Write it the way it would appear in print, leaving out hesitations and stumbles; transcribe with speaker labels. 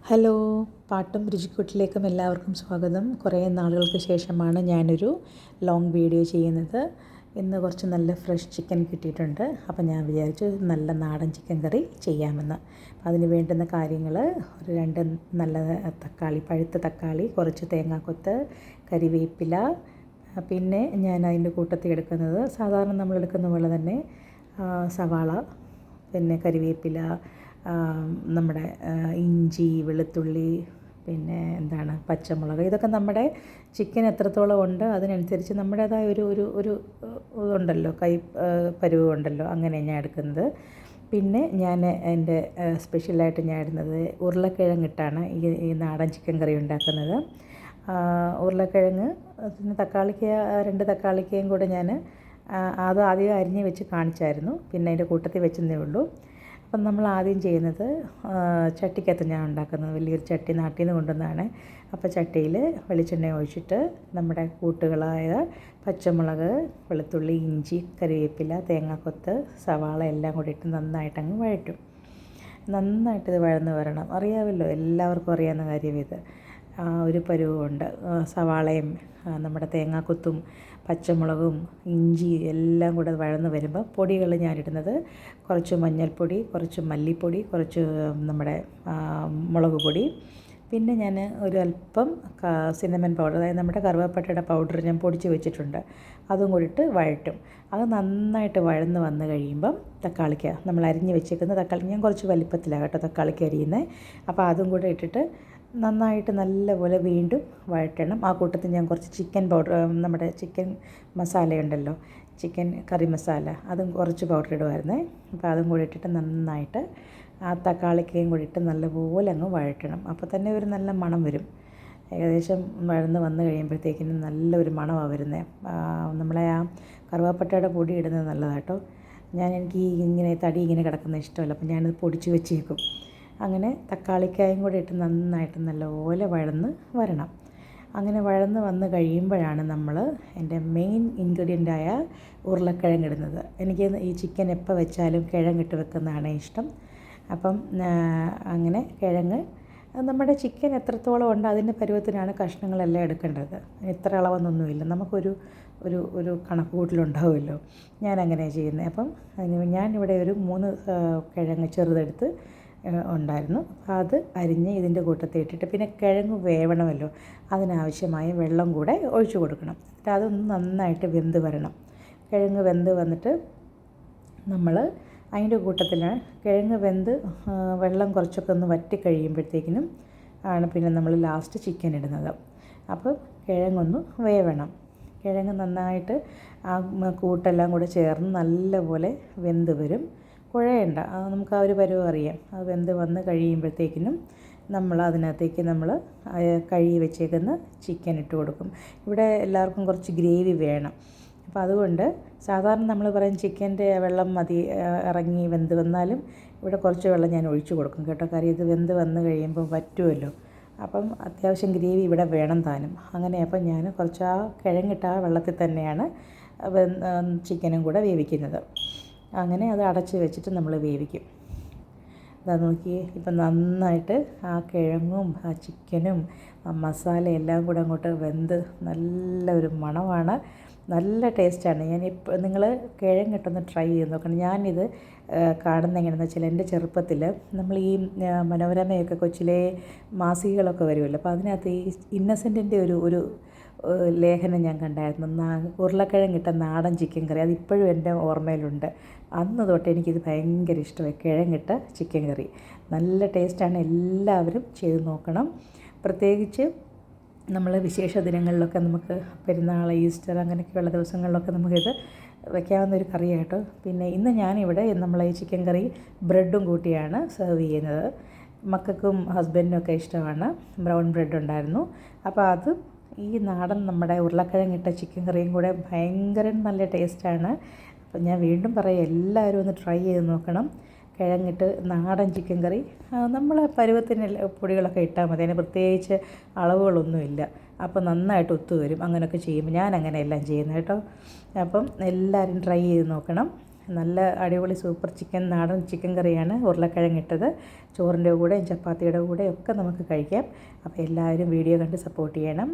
Speaker 1: Hello, പാട്ടും രുചിക്കൂട്ടിലേക്കും എല്ലാവർക്കും സ്വാഗതം. കുറേ നാളുകൾക്ക് ശേഷമാണ് ഞാനൊരു ലോങ് വീഡിയോ ചെയ്യുന്നത്. ഇന്ന് കുറച്ച് നല്ല ഫ്രഷ് ചിക്കൻ കിട്ടിയിട്ടുണ്ട്. അപ്പം ഞാൻ വിചാരിച്ചു നല്ല നാടൻ ചിക്കൻ കറി ചെയ്യാമെന്ന്. അതിന് വേണ്ടുന്ന കാര്യങ്ങൾ: ഒരു 2 നല്ല തക്കാളി, പഴുത്ത തക്കാളി, കുറച്ച് തേങ്ങാക്കൊത്ത്, കരിവേപ്പില, പിന്നെ ഞാൻ അതിൻ്റെ കൂട്ടത്തിൽ എടുക്കുന്നത് സാധാരണ നമ്മളെടുക്കുന്ന പോലെ തന്നെ സവാള, പിന്നെ കരിവേപ്പില, നമ്മുടെ ഇഞ്ചി, വെളുത്തുള്ളി, പിന്നെ പച്ചമുളക്. ഇതൊക്കെ നമ്മുടെ ചിക്കൻ എത്രത്തോളം ഉണ്ട് അതിനനുസരിച്ച് നമ്മുടേതായ ഒരു ഒരു ഒരു ഇതുണ്ടല്ലോ, പരുവമുണ്ടല്ലോ, അങ്ങനെ ഞാൻ എടുക്കുന്നത്. പിന്നെ ഞാൻ എൻ്റെ സ്പെഷ്യലായിട്ട് ഞാൻ ഇടുന്നത് ഉരുളക്കിഴങ്ങിട്ടാണ് ഈ നാടൻ ചിക്കൻ കറി ഉണ്ടാക്കുന്നത്. ഉരുളക്കിഴങ്ങ്, പിന്നെ തക്കാളിക്ക് 2 തക്കാളിക്കയും കൂടെ ഞാൻ അത് ആദ്യം അരിഞ്ഞ് വെച്ച് കാണിച്ചായിരുന്നു. പിന്നെ അതിൻ്റെ കൂട്ടത്തിൽ വെച്ചെന്നേ ഉള്ളൂ. അപ്പം നമ്മൾ ആദ്യം ചെയ്യുന്നത്, ചട്ടിക്കകത്ത് ഞാൻ ഉണ്ടാക്കുന്നത് വലിയൊരു ചട്ടി നാട്ടിൽ നിന്ന് കൊണ്ടുവന്നതാണ്. അപ്പോൾ ചട്ടിയിൽ വെളിച്ചെണ്ണ ഒഴിച്ചിട്ട് നമ്മുടെ കൂട്ടുകളായ പച്ചമുളക്, വെളുത്തുള്ളി, ഇഞ്ചി, കരിവേപ്പില, തേങ്ങാക്കൊത്ത്, സവാള എല്ലാം കൂടി ഇട്ട് നന്നായിട്ടങ്ങ് വഴറ്റും. നന്നായിട്ടിത് വഴന്ന് വരണം. അറിയാമല്ലോ, എല്ലാവർക്കും അറിയാവുന്ന കാര്യം ഇത്. ഒരു പരുവമുണ്ട്. സവാളയും നമ്മുടെ തേങ്ങാക്കൊത്തും പച്ചമുളകും ഇഞ്ചി എല്ലാം കൂടെ വഴന്ന് വരുമ്പോൾ പൊടികൾ ഞാനിടുന്നത് കുറച്ച് മഞ്ഞൾപ്പൊടി, കുറച്ച് മല്ലിപ്പൊടി, കുറച്ച് നമ്മുടെ മുളക് പൊടി, പിന്നെ ഞാൻ ഒരു അല്പം സിനമൺ പൗഡർ, അതായത് നമ്മുടെ കറുവപ്പട്ടയുടെ പൗഡർ ഞാൻ പൊടിച്ച് വെച്ചിട്ടുണ്ട്. അതും കൂടിയിട്ട് വഴറ്റും. അത് നന്നായിട്ട് വഴന്ന് വന്ന് കഴിയുമ്പം തക്കാളിക്ക്, നമ്മൾ അരിഞ്ഞ് വെച്ചേക്കുന്ന തക്കാളി, ഞാൻ കുറച്ച് വലിപ്പത്തിലാണ് കേട്ടോ തക്കാളിക്ക് അരിയുന്നത്. അപ്പോൾ അതും കൂടെ ഇട്ടിട്ട് നന്നായിട്ട് നല്ലപോലെ വീണ്ടും വഴറ്റണം. ആ കൂട്ടത്തിൽ ഞാൻ കുറച്ച് ചിക്കൻ പൗഡർ, നമ്മുടെ ചിക്കൻ മസാലയുണ്ടല്ലോ, ചിക്കൻ കറി മസാല, അതും കുറച്ച് പൗഡർ ഇടുമായിരുന്നേ. അപ്പോൾ അതും കൂടി ഇട്ടിട്ട് നന്നായിട്ട് ആ തക്കാളിക്കയും കൂടി ഇട്ട് നല്ലപോലെ അങ്ങ് വഴറ്റണം. അപ്പോൾ തന്നെ ഒരു നല്ല മണം വരും. ഏകദേശം വഴന്ന് വന്ന് കഴിയുമ്പോഴത്തേക്കിനും നല്ലൊരു മണമാണ് വരുന്നത്. നമ്മളെ ആ കറുവാപ്പട്ടയുടെ പൊടി ഇടുന്നത് നല്ലതാണ് കേട്ടോ. എനിക്ക് ഇങ്ങനെ തടി ഇങ്ങനെ കിടക്കുന്ന ഇഷ്ടമല്ല, അപ്പോൾ ഞാനത് പൊടിച്ച് വെച്ചേക്കും. അങ്ങനെ തക്കാളിക്കായും കൂടി ഇട്ട് നന്നായിട്ട് നല്ലപോലെ വഴന്ന് വരണം. അങ്ങനെ വഴന്ന് വന്ന് കഴിയുമ്പോഴാണ് നമ്മൾ എൻ്റെ മെയിൻ ഇൻഗ്രീഡിയൻ്റായ ഉരുളക്കിഴങ്ങ് ഇടുന്നത്. എനിക്ക് ഈ ചിക്കൻ എപ്പോൾ വെച്ചാലും കിഴങ്ങിട്ട് വെക്കുന്നതാണ് ഇഷ്ടം. അപ്പം അങ്ങനെ കിഴങ്ങ്, നമ്മുടെ ചിക്കൻ എത്രത്തോളം ഉണ്ട് അതിൻ്റെ പരുവത്തിനാണ് കഷ്ണങ്ങളെല്ലാം എടുക്കേണ്ടത്. ഇത്ര അളവൊന്നൊന്നുമില്ല, നമുക്കൊരു ഒരു ഒരു കണക്ക് കൂട്ടലുണ്ടാവുമല്ലോ. ഞാനങ്ങനെയാണ് ചെയ്യുന്നത്. അപ്പം ഞാനിവിടെ ഒരു 3 കിഴങ്ങ് ചെറുതെടുത്ത് ഉണ്ടായിരുന്നു. അത് അരിഞ്ഞ് ഇതിൻ്റെ കൂട്ടത്തിൽ ഇട്ടിട്ട്, പിന്നെ കിഴങ്ങ് വേവണമല്ലോ, അതിനാവശ്യമായ വെള്ളം കൂടെ ഒഴിച്ചു കൊടുക്കണം. എന്നിട്ട് അതൊന്ന് നന്നായിട്ട് വെന്ത് വരണം. കിഴങ്ങ് വെന്ത് വന്നിട്ട് നമ്മൾ അതിൻ്റെ കൂട്ടത്തിൽ കിഴങ്ങ് വെന്ത് വെള്ളം കുറച്ചൊക്കെ ഒന്ന് വറ്റി കഴിയുമ്പോഴത്തേക്കിനും ആണ് പിന്നെ നമ്മൾ ലാസ്റ്റ് ചിക്കൻ ഇടുന്നത്. അപ്പോൾ കിഴങ്ങൊന്ന് വേവണം. കിഴങ്ങ് നന്നായിട്ട് ആ കൂട്ടെല്ലാം കൂടെ ചേർന്ന് നല്ലപോലെ വെന്ത് വരും. കുഴയണ്ട, നമുക്ക് ആ ഒരു പരുവം അറിയാം. അത് വെന്ത് വന്ന് കഴിയുമ്പോഴത്തേക്കിനും നമ്മൾ അതിനകത്തേക്ക് നമ്മൾ കഴുകി വെച്ചേക്കുന്ന ചിക്കൻ ഇട്ട് കൊടുക്കും. ഇവിടെ എല്ലാവർക്കും കുറച്ച് ഗ്രേവി വേണം. അപ്പോൾ അതുകൊണ്ട് സാധാരണ നമ്മൾ പറയും ചിക്കൻ്റെ വെള്ളം മതി ഇറങ്ങി വെന്ത് വന്നാലും ഇവിടെ കുറച്ച് വെള്ളം ഞാൻ ഒഴിച്ചു കൊടുക്കും കേട്ടോ. കാര്യം ഇത് വെന്ത് വന്ന് കഴിയുമ്പോൾ വറ്റുമല്ലോ. അപ്പം അത്യാവശ്യം ഗ്രേവി ഇവിടെ വേണം താനും. അങ്ങനെ അപ്പം ഞാൻ കുറച്ച് ആ കിഴങ്ങിട്ട ആ വെള്ളത്തിൽ തന്നെയാണ് ചിക്കനും കൂടെ വേവിക്കുന്നത്. അങ്ങനെ അത് അടച്ച് വെച്ചിട്ട് നമ്മൾ വേവിക്കും. അതാ നോക്കിയേ, ഇപ്പം നന്നായിട്ട് ആ കിഴങ്ങും ആ ചിക്കനും ആ മസാല എല്ലാം കൂടെ അങ്ങോട്ട് വെന്ത് നല്ലൊരു മണമാണ്, നല്ല ടേസ്റ്റാണ്. നിങ്ങൾ കിഴങ്ങിട്ടൊന്ന് ട്രൈ ചെയ്ത് നോക്കണം. ഞാനിത് കാണുന്നത് എങ്ങനെയാണെന്ന് വെച്ചാൽ, എൻ്റെ ചെറുപ്പത്തിൽ നമ്മൾ ഈ മനോരമയൊക്കെ കൊച്ചിലെ മാസികകളൊക്കെ വരുമല്ലോ, അപ്പോൾ അതിനകത്ത് ഈ ഇന്നസെൻറ്റിൻ്റെ ഒരു ലേഖനം ഞാൻ കണ്ടായിരുന്നു. ഉരുളക്കിഴങ്ങിട്ട നാടൻ ചിക്കൻ കറി. അതിപ്പോഴും എൻ്റെ ഓർമ്മയിലുണ്ട്. അന്ന് തൊട്ട് എനിക്കിത് ഭയങ്കര ഇഷ്ടമായി, കിഴങ്ങിട്ട ചിക്കൻ കറി. നല്ല ടേസ്റ്റാണ്. എല്ലാവരും ചെയ്ത് നോക്കണം. പ്രത്യേകിച്ച് നമ്മൾ വിശേഷ ദിനങ്ങളിലൊക്കെ, നമുക്ക് പെരുന്നാൾ, ഈസ്റ്റർ അങ്ങനെയൊക്കെയുള്ള ദിവസങ്ങളിലൊക്കെ നമുക്കിത് വയ്ക്കാവുന്ന ഒരു കറിയാട്ടോ. പിന്നെ ഇന്ന് ഞാനിവിടെ നമ്മളെ ഈ ചിക്കൻ കറി ബ്രെഡും കൂട്ടിയാണ് സെർവ് ചെയ്യുന്നത്. മക്കൾക്കും ഹസ്ബൻഡിനും ഒക്കെ ഇഷ്ടമാണ്. ബ്രൗൺ ബ്രെഡ് ഉണ്ടായിരുന്നു. അപ്പോൾ അത് ഈ നാടൻ നമ്മുടെ ഉരുളക്കിഴങ്ങിട്ട ചിക്കൻ കറിയും കൂടെ ഭയങ്കര നല്ല ടേസ്റ്റാണ്. അപ്പം ഞാൻ വീണ്ടും പറയാം, എല്ലാവരും ഒന്ന് ട്രൈ ചെയ്ത് നോക്കണം. കിഴങ്ങിട്ട് നാടൻ ചിക്കൻ കറി നമ്മളെ പരുവത്തിന് പൊടികളൊക്കെ ഇട്ടാൽ മതി. അതിന് പ്രത്യേകിച്ച് അളവുകളൊന്നുമില്ല. അപ്പോൾ നന്നായിട്ട് ഒത്തുവരും. അങ്ങനെയൊക്കെ ചെയ്യുമ്പോൾ ഞാൻ അങ്ങനെ എല്ലാം ചെയ്യുന്നത് കേട്ടോ. അപ്പം എല്ലാവരും ട്രൈ ചെയ്ത് നോക്കണം. നല്ല അടിപൊളി സൂപ്പർ ചിക്കൻ നാടൻ ചിക്കൻ കറിയാണ് ഉരുളക്കിഴങ്ങിട്ടത്. ചോറിൻ്റെ കൂടെ ചപ്പാത്തിയുടെ കൂടെ ഒക്കെ നമുക്ക് കഴിക്കാം. അപ്പോൾ എല്ലാവരും വീഡിയോ കണ്ട് സപ്പോർട്ട് ചെയ്യണം.